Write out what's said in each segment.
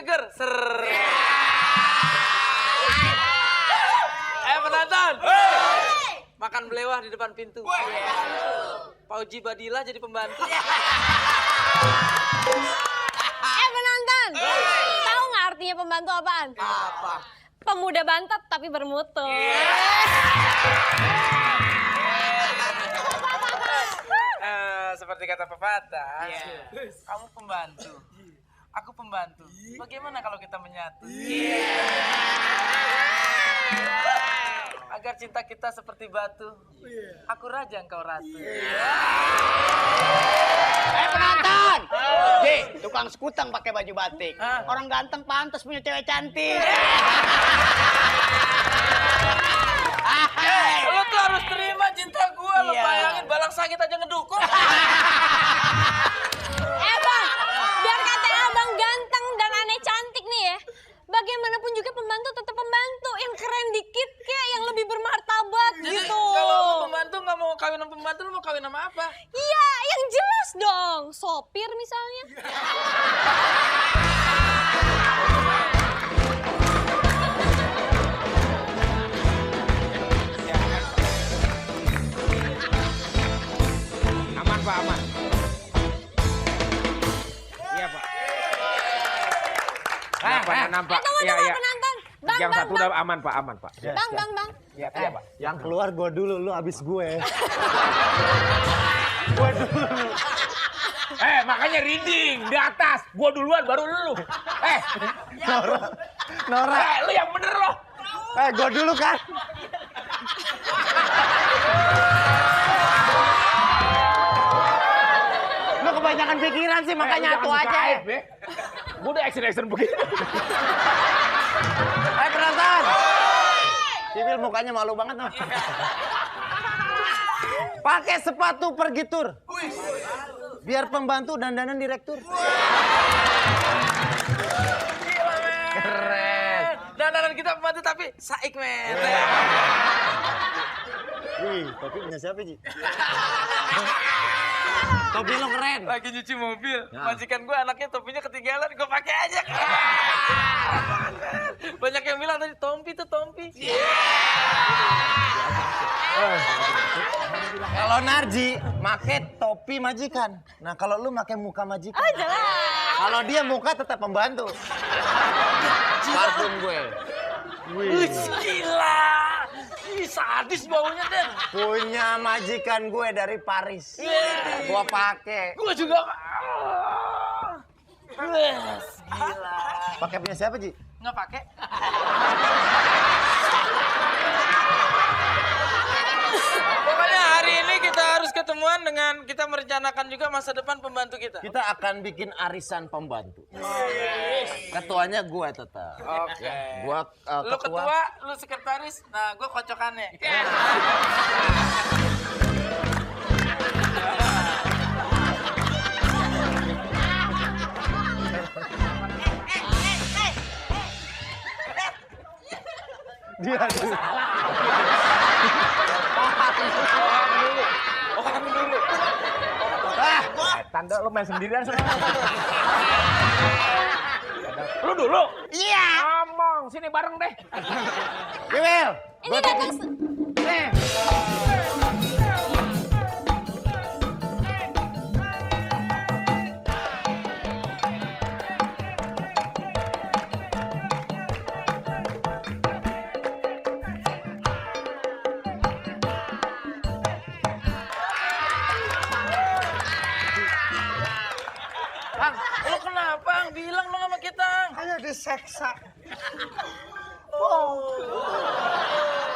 seger. Ser. Penonton. Makan belewah di depan pintu. Pauji Badila jadi pembantu. Penonton. Tahu nggak artinya pembantu apaan? Apa? Pemuda bantat tapi bermutu. Seperti kata pepatah, kamu pembantu, aku pembantu. Bagaimana kalau kita menyatu? Agar cinta kita seperti batu, aku raja, engkau ratu. Penonton! Tukang sekutang pakai baju batik. Orang ganteng pantas punya cewek cantik. Lo tuh harus terima cinta gue, lo bayangin balang sakit aja ngedukung. Bang, biar kata abang ganteng dan aneh cantik nih ya. Bagaimanapun juga pembantu tetap pembantu, yang keren dikit kayak yang lebih bermartabat. Jadi gitu. kalau lo pembantu nggak mau kawin sama pembantu, lo mau kawin sama apa? Iya, yang jelas dong. Sopir misalnya. Aman Pak, aman. Iya Pak. Nampak. Tunggu, Iya. penonton. Bang, Yang bang, satu bang. udah aman Pak, aman Pak. Bang. Iya Pak. Yang keluar gue dulu, lu abis gue. Makanya reading di atas. Gua duluan baru lu. Nora. Lu yang bener loh. Gue dulu kan. Lu kebanyakan pikiran sih, makanya Lu aku jangan aja. buka aib, ya. Gua udah action begini. Penonton. Civil mukanya malu banget. No. Pakai sepatu pergi tur. Biar pembantu dandanan direktur. Keren. Dandanan kita pembantu tapi saik, men. Wih, topi punya siapa, Ji? Topi lo keren. Lagi nyuci mobil, majikan gue anaknya topinya ketinggalan, gue pakai aja. Banyak yang bilang tadi Tompi tuh Tompi. Kalau Narji make topi majikan. Nah, kalau lu make muka majikan. Oh, jelas. Kalau dia muka tetap pembantu. Parfum gue. Wih, gila. Ih, sadis baunya, Den. Punya majikan gue dari Paris. Gua pakai. Gue juga. Wes, gila. Pakai punya siapa, Ji? Nggak pakai. Pokoknya hari ini kita harus ketemuan dengan kita merencanakan juga masa depan pembantu kita. Kita akan bikin arisan pembantu. Ketuanya gue tetap. Oke. Gua Lu ketua, lu sekretaris, nah gue kocokannya. Dia dulu. Orang dulu. Tanda lu main sendirian sana. Lu dulu. Iya. Ngomong, sini bareng deh. Civil. Ini datang. Bang, lu kenapa? Bang? Bilang dong sama kita. Ayo diseksa.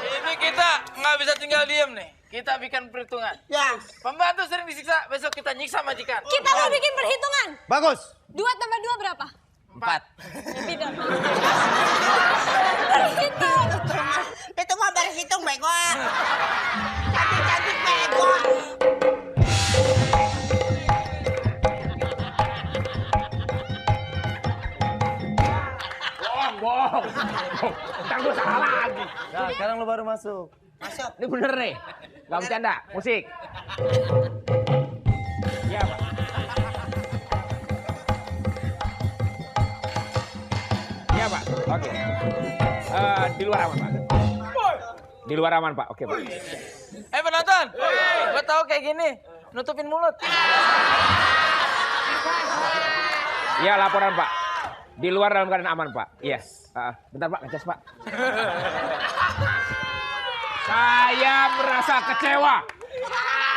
Ini kita nggak bisa tinggal diem nih. Kita bikin perhitungan. Ya. Pembantu sering disiksa, besok kita nyiksa majikan. Kita mau bikin perhitungan. Bagus. 2 tambah 2 berapa? 4. Tidak. Berhitung. Itu mah berhitung bego. Cantik-cantik bego. Bohong. Ntar gua salah lagi. Nah, sekarang lu baru masuk. Masuk. Ini bener nih. Gak bercanda. Musik. Iya Pak. Oke. Di luar aman, Pak. Di luar aman, Pak. Oke, Pak. Penonton, gue tahu kayak gini, nutupin mulut. Iya, laporan, Pak. Di luar dalam keadaan aman, Pak. Iya. Bentar, Pak. Ngecas, Pak. Saya merasa kecewa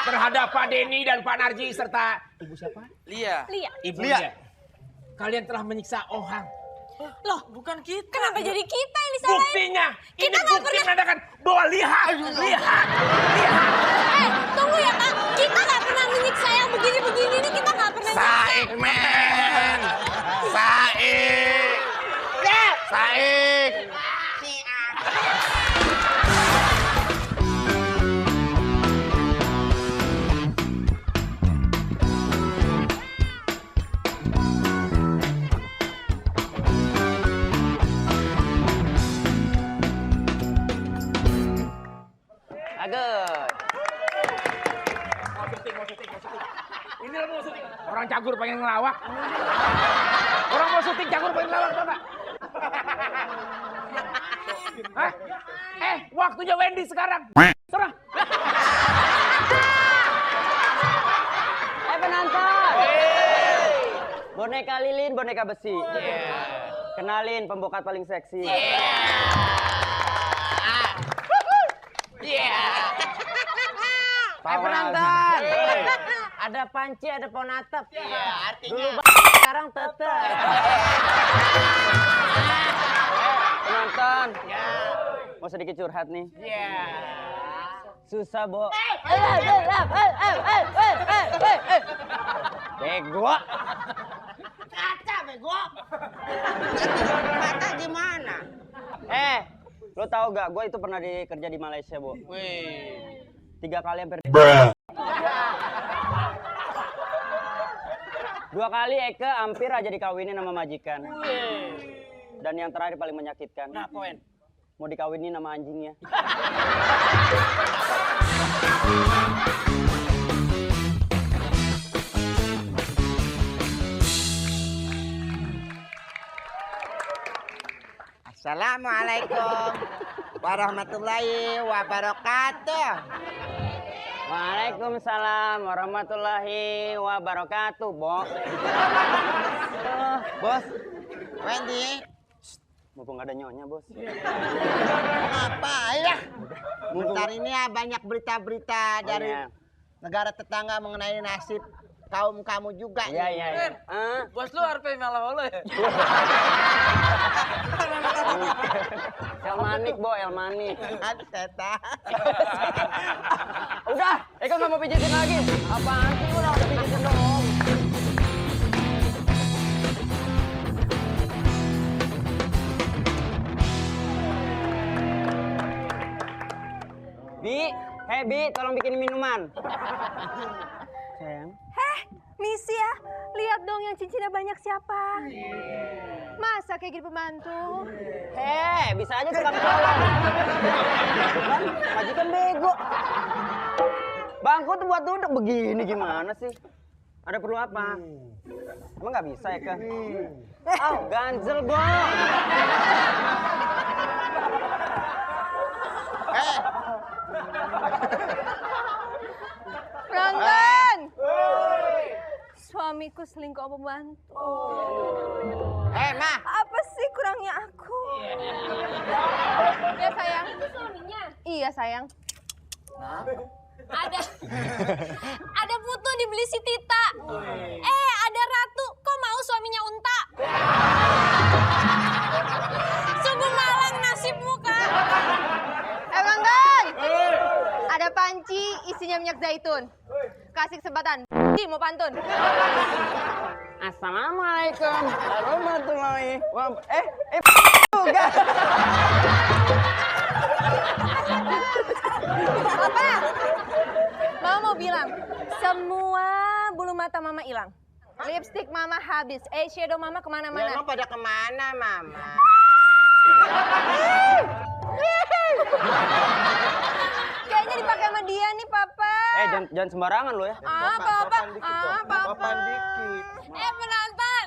terhadap Pak Denny dan Pak Narji serta Ibu siapa? Lia. Ibu Lia. Kalian telah menyiksa Ohang. Loh, bukan kita. Kenapa jadi kita yang disalahin? Buktinya, Kita ini nggak bukti pernah- menandakan bahwa lihat. Tunggu ya Kak, kita nggak pernah menyiksa yang begini-begini ini, kita nggak pernah Saik, men. Saik. Saik. Ini lo mau syuting. Orang cagur pengen ngelawak. Orang mau syuting cagur pengen ngelawak, tau nggak? Hah? Waktunya Wendy sekarang. Serah. Penonton. Boneka lilin, boneka besi. Kenalin pembokat paling seksi. Penonton, ada panci, ada pohon atap. Dulu sekarang tetep. Penonton. Mau sedikit curhat nih. Susah, Bo. Bego. Kaca bego. Mata gimana? Lo tau gak? Gue itu pernah kerja di Malaysia, Bo. 3 kali hampir. 2 kali Eke hampir aja dikawinin sama majikan. Dan yang terakhir paling menyakitkan. Kenapa, Wen? Mau dikawinin sama anjingnya. Assalamualaikum warahmatullahi wabarakatuh. Waalaikumsalam warahmatullahi wabarakatuh, Bo. Bos, Wendy, Mumpung gak ada nyonya, Bos. ngapain ya? Bentar ini ya banyak berita-berita dari Iya. negara tetangga mengenai nasib kaum kamu juga. Iya. Bos lu RP malah holo ya? El Manik, Bo, El Manik. Aduh, setan. Udah, Eka nggak mau pijitin lagi. Apaan sih, udah pijitin dong. Bi, tolong bikin minuman. Sayang. Misi ya, lihat dong yang cincinnya banyak siapa. Masa kayak gini pembantu? Bisa aja tukang tolong. Kan, majikan bego. Bangku tuh buat duduk begini gimana sih? Ada perlu apa? Emang nggak bisa ya, Kak? Ganjel, Bo. Penonton! Suamiku selingkuh sama pembantu. Ma. Apa sih kurangnya aku? Ya sayang. Itu suaminya? Iya sayang. Ada putu dibeli si Tita. Ada Ratu. Kok mau suaminya Unta? Sungguh malang nasibmu, Kak. Penonton! Ada panci isinya minyak zaitun. Kasih kesempatan. Mau pantun. Assalamualaikum warahmatullahi wabarakatuh. Juga. Apa? Mama mau bilang, semua bulu mata Mama hilang. Lipstick Mama habis, eyeshadow Mama kemana-mana. Emang pada kemana, Mama? Kayaknya dipakai sama dia nih, Papa. Jangan sembarangan lo ya. Papa. Papan dikit. Penonton.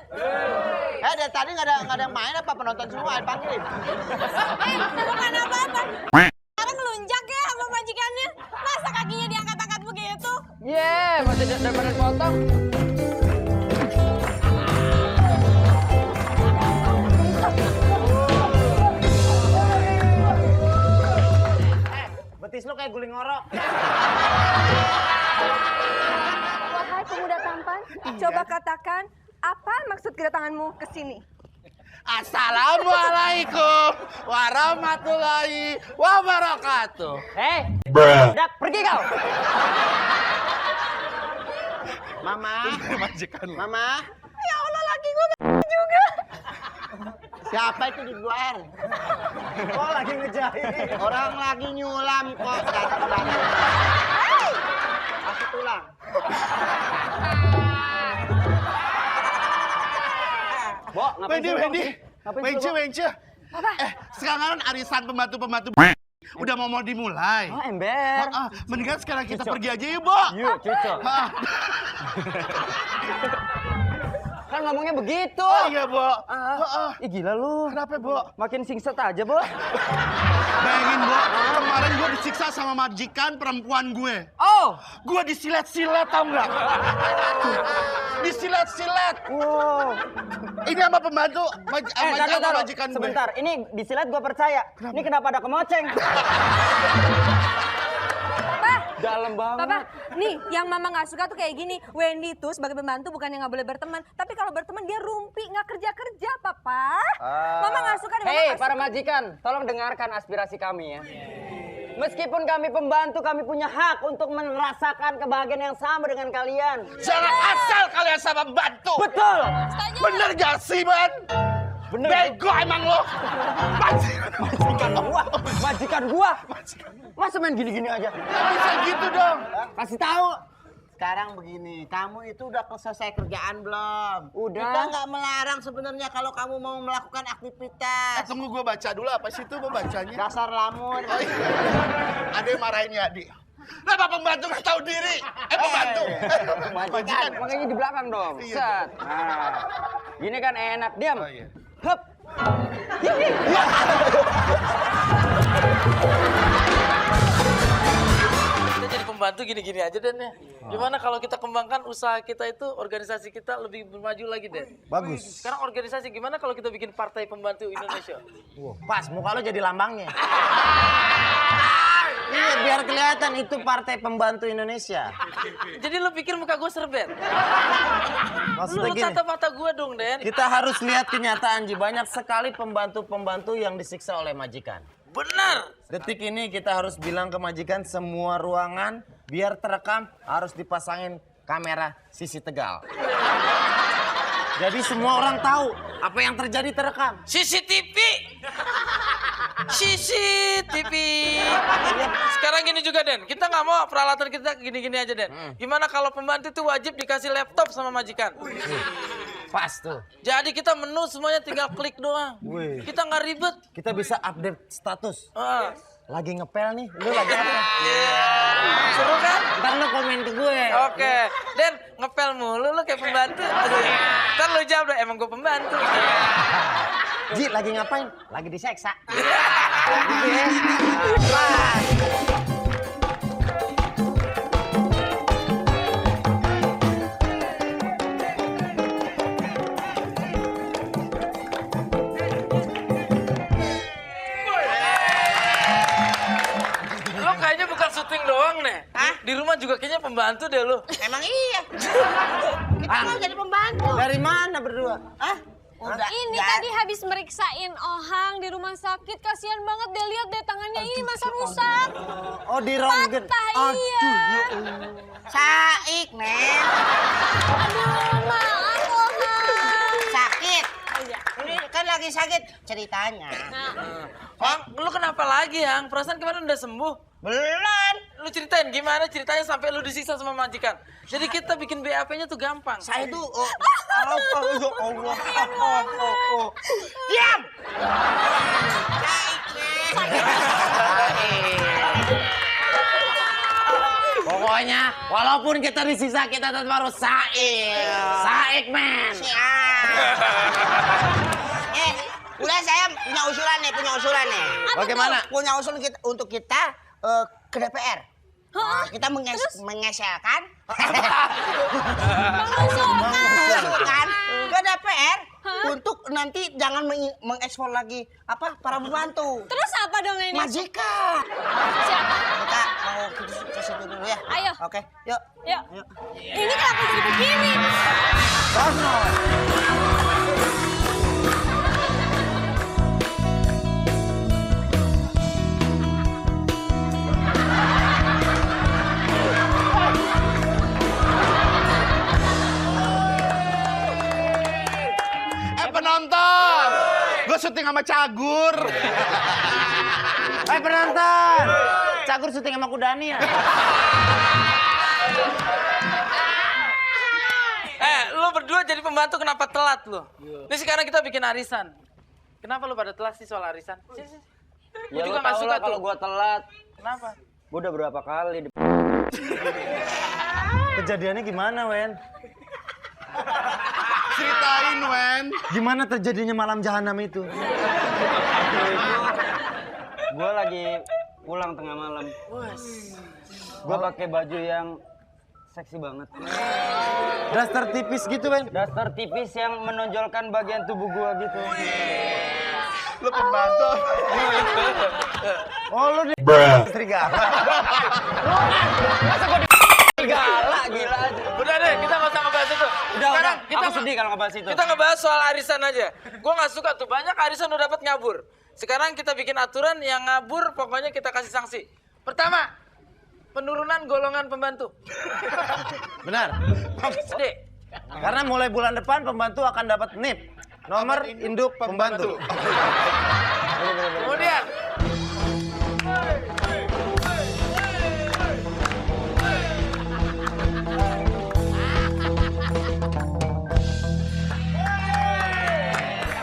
dari tadi nggak ada yang main apa penonton semua panggilin. Bukan apa-apa. Sekarang ngelunjak ya sama majikannya. Masa kakinya diangkat-angkat begitu? Masih daripada potong. Betis lu kayak guling ngorok. Wahai pemuda tampan, coba katakan apa maksud kedatanganmu ke sini? Assalamualaikum warahmatullahi wabarakatuh. Udah pergi kau. Mama. Majikan. Mama. Ya Allah, laki gue juga. Siapa itu di luar? Oh lagi ngejahit. Orang lagi nyulam kok. Kasih tulang. Bo, ngapain sih, Bo? Wendy. Ngapain sih, Bo? Wence. Sekarang kan arisan pembantu-pembantu udah mau dimulai. Oh, ember. Mendingan sekarang kita pergi aja yuk, Bo. Yuk, cucok. Ah. Kan ngomongnya begitu. Oh iya, Bo. Ih gila lu. Kenapa, Bo? Makin singset aja, Bo. Bayangin, Bo, kemarin gue disiksa sama majikan perempuan gue. Oh. Gue disilet-silet, tau nggak? Tuh, disilet-silet. Wow. Ini sama pembantu, sama majikan gue. Sebentar, ini disilet gua percaya. Ini kenapa ada kemoceng? Dalam banget. Papa, nih yang mama nggak suka tuh kayak gini. Wendy tuh sebagai pembantu bukan yang nggak boleh berteman, tapi kalau berteman dia rumpi, nggak kerja, Papa. Mama nggak suka. Hei, para majikan, tolong dengarkan aspirasi kami ya. Meskipun kami pembantu, kami punya hak untuk merasakan kebahagiaan yang sama dengan kalian. Jangan asal kalian sama pembantu. Betul. Bener gak sih, Man? Bener. Bego emang lo. Majikan gua. Masa main gini-gini aja? Gak bisa gitu dong. Kasih tahu. Sekarang begini, kamu itu udah selesai kerjaan belum? Udah. Kita nggak melarang sebenarnya kalau kamu mau melakukan aktivitas. Tunggu gue baca dulu apa sih itu mau bacanya. Dasar lamun. Oh, iya. Ada yang marahin ya, Di. Kenapa pembantu gak tahu diri? Pembantu. Majikan, makanya di belakang dong. Iya. Set. Nah, gini kan enak. Diam. Oh, iya. Hup. Kita jadi pembantu gini-gini aja Den ya. Gimana kalau kita kembangkan usaha kita itu, organisasi kita lebih maju lagi Den? Bagus. Sekarang organisasi gimana kalau kita bikin Partai Pembantu Indonesia? Pas, muka lo jadi lambangnya. Iya, biar kelihatan itu Partai Pembantu Indonesia. Jadi lu pikir muka gue serbet? Maksudnya Lu gini, tatap mata gue dong Den. kita harus lihat kenyataan Ji. Banyak sekali pembantu-pembantu yang disiksa oleh majikan. Benar. Detik ini kita harus bilang ke majikan semua ruangan biar terekam harus dipasangin kamera sisi Tegal. Jadi semua orang tahu apa yang terjadi terekam. CCTV. CCTV. Sekarang gini juga Den, kita nggak mau peralatan kita gini-gini aja Den. Gimana kalau pembantu itu wajib dikasih laptop sama majikan? Pas tuh. Jadi kita menu semuanya tinggal klik doang. Wih. Kita nggak ribet. Kita bisa update status. Ah. Lagi ngepel nih, lu lagi apa? Seru kan? Ntar lu komen ke gue. Oke, Den ngepel mulu lu kayak pembantu. Ntar lu jawab deh, emang gue pembantu. Ji, lagi ngapain? Lagi diseksa. Lo kayaknya bukan syuting doang nih. Di rumah juga kayaknya pembantu deh lu. Emang iya. Kita mau jadi pembantu. Dari mana berdua? Hah? Udah. Ini tadi habis meriksain Ohang di rumah sakit. Kasihan banget deh, lihat deh tangannya ini masa rusak. Oh, di ronggen. Patah, iya. Saik, men. Aduh, maaf Ohang. Sakit. Ini kan lagi sakit ceritanya. Bang, lu kenapa lagi, Yang? Perasaan kemarin udah sembuh. Belum. Lu ceritain gimana ceritanya sampai lu disiksa sama majikan. Jadi kita bikin BAP-nya tuh gampang. Saya tuh Allah. Diam. Pokoknya walaupun kita disiksa kita tetap harus saik. Saik, men. Siap. Udah saya punya usulan nih. Bagaimana? Punya usul untuk kita ke DPR. Kita mengeselkan mengusulkan ke DPR untuk nanti jangan mengekspor lagi para pembantu. Terus apa dong ini? Majikan. Siapa? Kita mau ke situ dulu ya. Ayo. Oke, yuk. Yuk. Ini kenapa jadi begini? Penonton, gue syuting sama Cagur. Penonton, Cagur syuting sama Kudani ya? Lu berdua jadi pembantu kenapa telat lu? Ini sekarang kita bikin arisan. Kenapa lu pada telat sih soal arisan? Sini. Gua Ya juga lo nggak tau suka lah kalau tuh. gua telat. Kenapa? Gua udah berapa kali Kejadiannya gimana, Wen? Ceritain, Wen. Gimana terjadinya malam jahanam itu? Gua lagi pulang tengah malam. Gua pakai baju yang seksi banget. Daster tipis gitu, Wen? Daster tipis yang menonjolkan bagian tubuh gua gitu. Lu pembantu. Oh, lu di serigala. Gila, gila aja. Udah deh, kita nggak usah ngebahas itu. Sekarang kita Aku sedih kalau ngebahas itu. Kita ngebahas soal arisan aja. Gua nggak suka tuh, banyak arisan udah dapat ngabur. Sekarang kita bikin aturan yang ngabur, pokoknya kita kasih sanksi. Pertama, penurunan golongan pembantu. Benar. Dek, Karena mulai bulan depan pembantu akan dapat NIP. Nomor induk pembantu. kemudian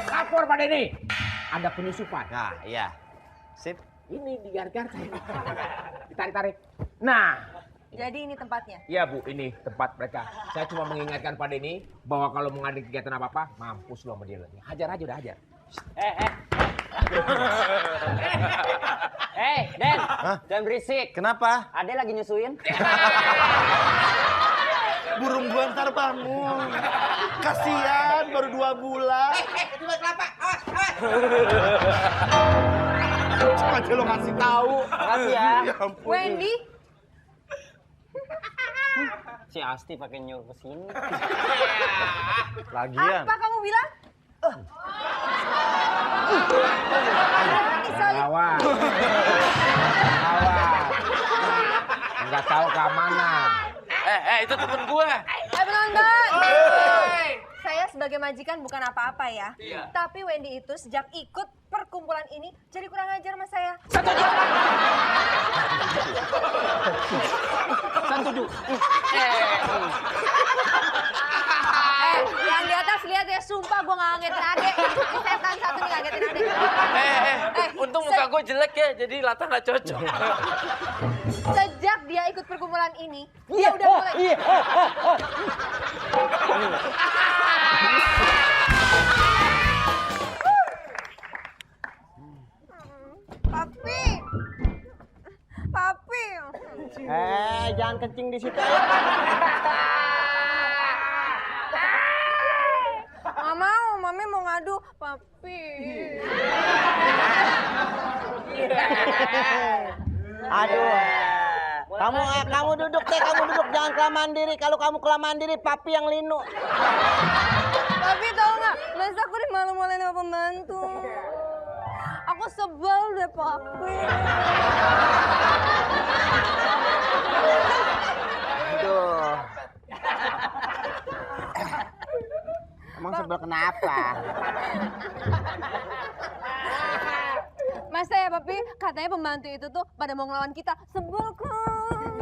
Lapor Pak Denny. Ada penyusupan. Nah, iya. Sip. Ini digar-gar saya. Ditarik-tarik. Nah, Jadi ini tempatnya. iya Bu, ini tempat mereka. Saya cuma mengingatkan Pak Denny bahwa kalau mengadakan kegiatan apa-apa, mampus lo sama dia. Hajar aja, udah hajar. Den, jangan berisik. Kenapa? Ade lagi nyusuin. Burung gua ntar bangun. Kasian baru 2 bulan. Itu buat kelapa. Awas. Aja lo ngasih tahu. Makasih ya. Ya ampun. Wendy, Si Asti pakai nyuruh ke sini. Lagian. apa kamu bilang? Awas. Enggak tahu keamanan. itu temen gua. Penonton. Saya sebagai majikan bukan apa-apa ya. Tapi Wendy itu sejak ikut perkumpulan ini jadi kurang ajar sama saya. Yang di atas lihat ya, sumpah gua nggak ngagetin adek. Ini setan satu nih ngagetin adek. Untung muka gua jelek ya, jadi Lata nggak cocok. Sejak dia ikut perkumpulan ini, dia udah mulai. Papi. Jangan kencing di situ. Nggak mau, Mami mau ngadu, Papi. Aduh. Kamu duduk deh, jangan kelamaan diri. Kalau kamu kelamaan diri, Papi yang linu. Papi tahu nggak, masa aku dimalu-maluin sama pembantu. Aku sebel deh, Papi. Aduh. Emang sebel kenapa? Masa ya, Papi? Katanya pembantu itu tuh pada mau ngelawan kita. Sebel kan?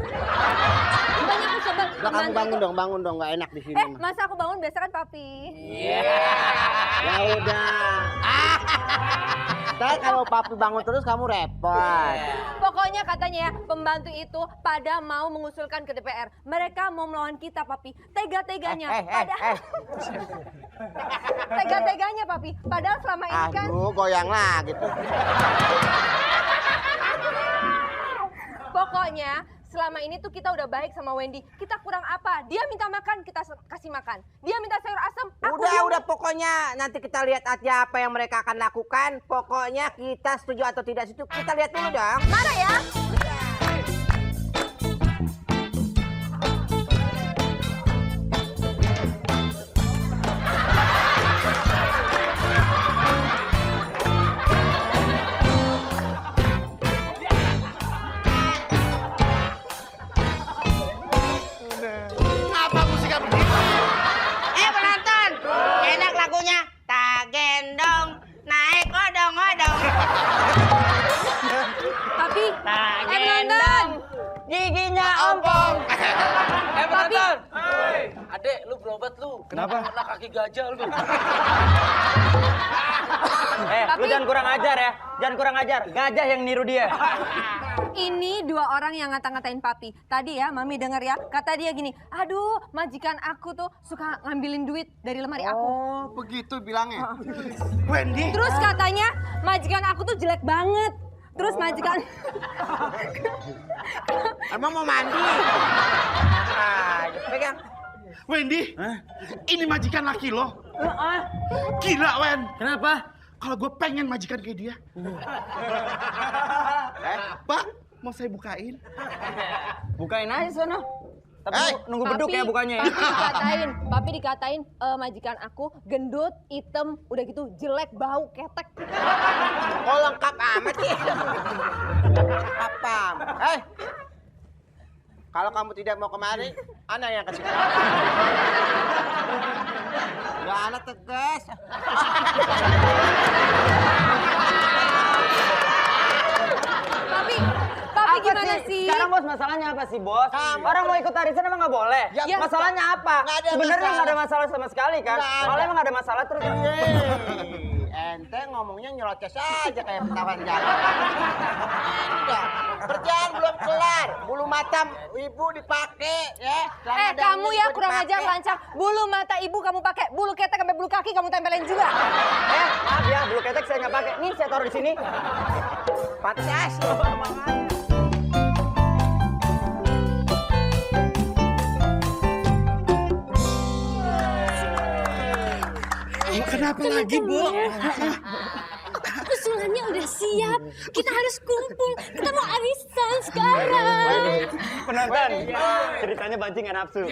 Banyak aku sebel. Udah kamu bangun dong, nggak enak di sini. Masa aku bangun biasa kan, Papi? Ya udah. Ntar kalau Papi bangun terus kamu repot. Pokoknya katanya ya, pembantu itu pada mau mengusulkan ke DPR. Mereka mau melawan kita, Papi. Tega-teganya. Padahal Tega-teganya papi. Padahal selama ini kan. Aduh, goyang lagi tuh. Pokoknya selama ini tuh kita udah baik sama Wendy. Kita kurang apa? Dia minta makan, kita kasih makan. Dia minta sayur asam, aku Udah, pokoknya nanti kita lihat aja apa yang mereka akan lakukan. Pokoknya kita setuju atau tidak setuju, kita lihat dulu dong. Mana ya? Apa musiknya begitu? Penonton, enak lagunya. Tak gendong, naik odong-odong. Papi, Tak penonton. giginya ompong. Penonton. Adek, lu berobat lu. Kenapa? Kena kaki gajah lu. Lu jangan kurang ajar ya. Jangan kurang ajar. Gajah yang niru dia. Ini dua orang yang ngata-ngatain papi. Tadi ya, mami denger ya, kata dia gini, aduh majikan aku tuh suka ngambilin duit dari lemari aku. Oh, begitu bilangnya. Wendy. Terus katanya majikan aku tuh jelek banget. Terus majikan... Emang mau mandi? Pegang. Wendy, ini majikan laki lo. Gila, Wen. Kenapa? Kalau gue pengen majikan kayak dia. Pak, mau saya bukain? Bukain aja sono. Tapi nunggu beduk ya bukannya ya. Papi dikatain majikan aku gendut, hitam, udah gitu jelek, bau, ketek. Oh, lengkap amat sih. Apa? Kalau kamu tidak mau kemari, Ana yang kasih. Gak Ana tegas. Papi gimana sih? Sekarang bos masalahnya apa sih bos? Orang mau ikut arisan emang nggak boleh? Ya, Masalahnya apa? nggak ada Sebenarnya masalah. nggak ada masalah sama sekali kan? Nggak ada. Kalau emang ada masalah terus. Ente ngomongnya nyerocos aja kayak petawan jalan. Udah, kerjaan belum kelar. Bulu mata ibu dipakai ya. Celana dalam Kamu ya juga kurang dipakai. ajar lancang. Bulu mata ibu kamu pakai, bulu ketek sampai bulu kaki kamu tempelin juga. Maaf ya, bulu ketek saya nggak pakai. Nih saya taruh di sini. Pantas. Kenapa lagi, Bu? Usulannya udah siap. Kita harus kumpul. Kita mau arisan sekarang. Penonton, ceritanya banci nggak nafsu.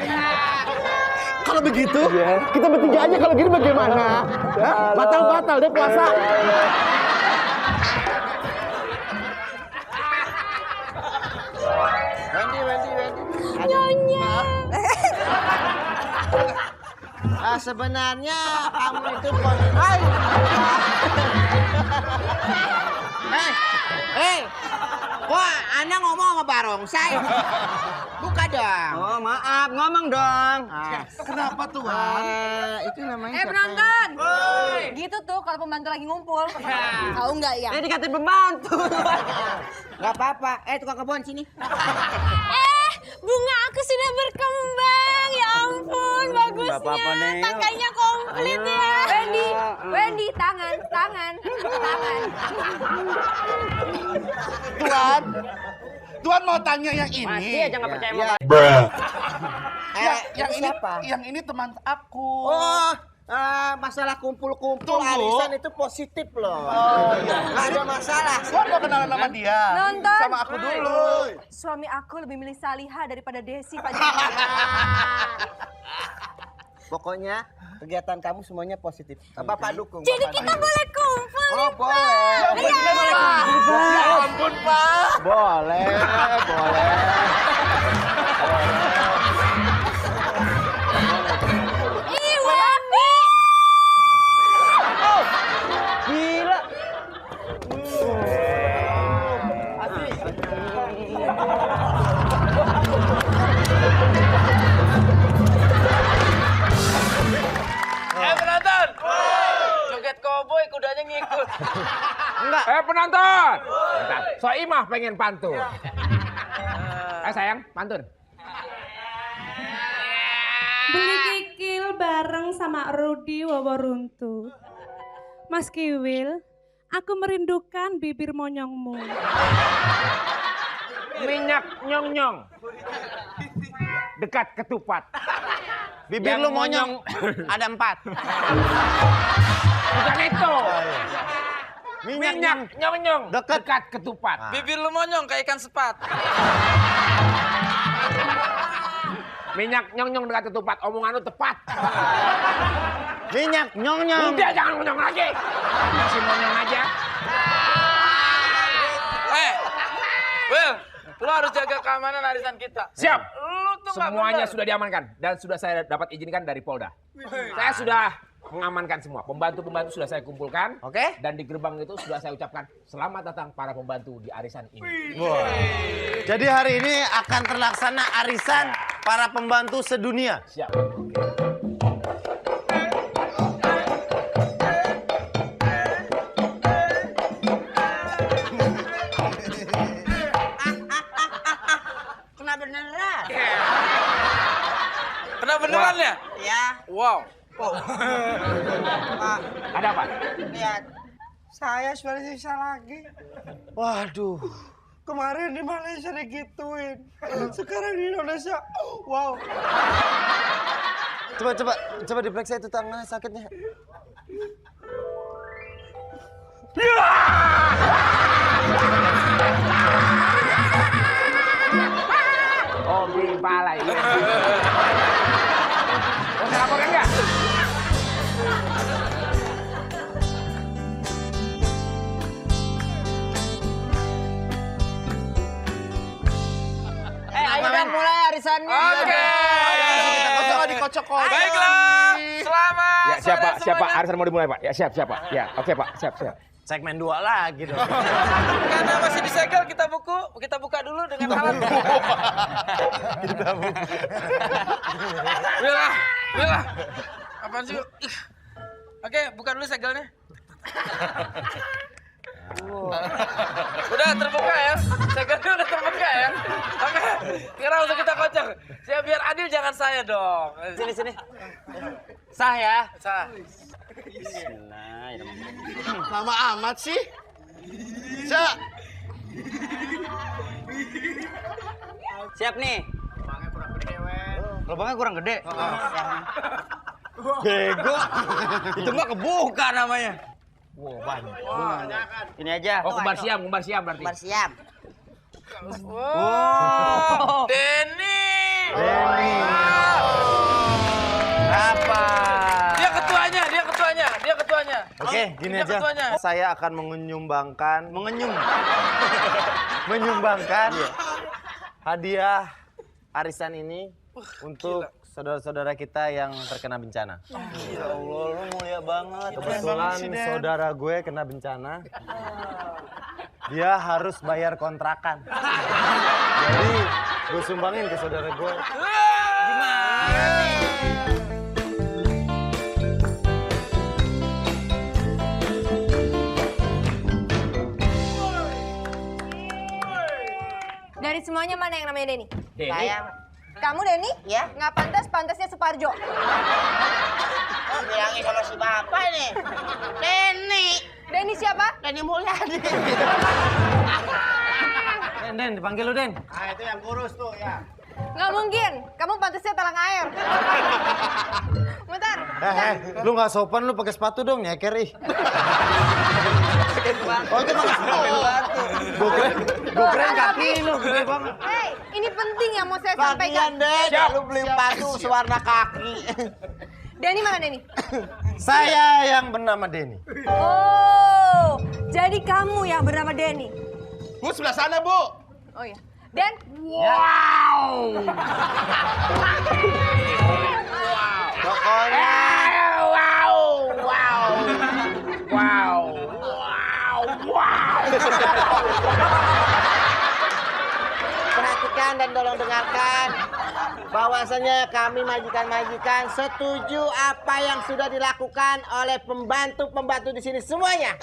Kalau begitu, kita bertiga aja kalau gini bagaimana? Ya? Batal-batal deh puasa. Wendy. Nyonya. Sebenarnya kamu itu kok Ana ngomong sama barongsai? Buka dong. Oh maaf, ngomong dong. Kenapa Tuhan? Itu namanya Penonton. Gitu tuh kalau pembantu lagi ngumpul. Tahu nggak ya? Ini dikatain pembantu. Gak apa-apa. Tukang kebun sini. Bunga aku sudah berkembang. Ya ampun, bagusnya. Nggak apa-apa, Nel. Tangkainya komplit ya. Wendy, tangan. Tuhan mau tanya yang ini. Masih aja nggak percaya sama Yang ini siapa? Yang ini teman aku. Masalah kumpul-kumpul Tunggu. arisan itu positif loh. Nggak ada masalah. Tuhan mau kenalan sama dia. Nonton. Sama aku dulu. Suami aku lebih milih Salihah daripada Desi, Pak. Pokoknya kegiatan kamu semuanya positif. Bapak dukung. Jadi Bapak kita dukung. boleh kumpul. Oh boleh. Ya ampun, Pak. Boleh. Ih, Wendy. Gila. Penonton. Joget koboi, kudanya ngikut. Penonton. Bentar. Soimah pengen pantun. Sayang, pantun. Beli kikil Kiwil bareng sama Rudi Woworuntu. Mas Kiwil, aku merindukan bibir monyongmu. Minyak nyong-nyong. Dekat ketupat. Bibir lu monyong ada 4. Bukan itu. Minyak nyong-nyong. Dekat. Dekat ketupat. Bibir lu monyong kayak ikan sepat. Minyak nyong-nyong dekat ketupat. Omongan lu tepat. minyak nyong-nyong. Udah jangan monyong lagi. Masih monyong aja. Will, lu harus jaga keamanan arisan kita. Siap. Lu tuh nggak Semuanya bener. sudah diamankan dan sudah saya dapat izinkan dari Polda. Saya sudah mengamankan semua. Pembantu-pembantu sudah saya kumpulkan. Oke. Dan di gerbang itu sudah saya ucapkan selamat datang para pembantu di arisan ini. Wah. Jadi hari ini akan terlaksana arisan para pembantu sedunia. Siap. Kena beneran. Kena beneran ya? Ya. Wow. Pak, Ada apa? lihat. Saya sudah sisa lagi. Waduh. Kemarin di Malaysia digituin. Sekarang di Indonesia. Wow. Coba diperiksa itu tangannya sakitnya. Oh, di balai. Oh, saya laporkan nggak? Ayo dong mulai arisannya. Oke. Dikocok. Baiklah. Selamat. Ya, siapa? sore Siapa? semuanya. Arisan mau dimulai, Pak. Ya, siap, Pak. Ya, oke, Pak. Siap. Segmen 2 lagi dong. Karena masih disegel kita buka dulu dengan alat. Bila. Apaan sih? Oke, buka dulu segelnya. Udah terbuka ya, segelnya udah terbuka ya. Oke, sekarang langsung kita kocok. Saya biar adil jangan saya dong. Sini. Sah ya. Sah. Lama amat sih. Cak. Siap nih. Lubangnya kurang gede. Bego. Itu mah kebuka namanya. Wow, banyak. Ini aja. Oh, kembar siam berarti. Bersiap. Wow. Denny. Apa? Dia ketuanya. Oke, gini Dia aja. ketuanya. Saya akan menyumbangkan hadiah arisan ini untuk saudara-saudara kita yang terkena bencana. Ya Allah, lu mulia banget. Kebetulan saudara gue kena bencana. Dia harus bayar kontrakan. Jadi gue sumbangin ke saudara gue. Dari semuanya mana yang namanya Denny? Saya Kamu Denny? Ya. Nggak pantasnya Suparjo. bilangin sama si bapak nih. Denny. Denny siapa? Denny Mulyadi. Den, dipanggil lu, Den. Ah, itu yang kurus tuh ya. Nggak mungkin. Kamu pantasnya talang air. Bentar. Lu nggak sopan lu pakai sepatu dong, nyeker ih. Oh, itu pakai sepatu. Gue keren kaki lu gede banget. Hei, ini penting yang mau saya sampaikan. Bagian deh, lu beli sepatu sewarna kaki. Denny mana Denny? Saya yang bernama Denny. Oh, jadi kamu yang bernama Denny. Bu, sebelah sana, Bu. Oh iya. Dan Pokoknya Perhatikan dan tolong dengarkan bahwasanya kami majikan-majikan setuju apa yang sudah dilakukan oleh pembantu-pembantu di sini semuanya.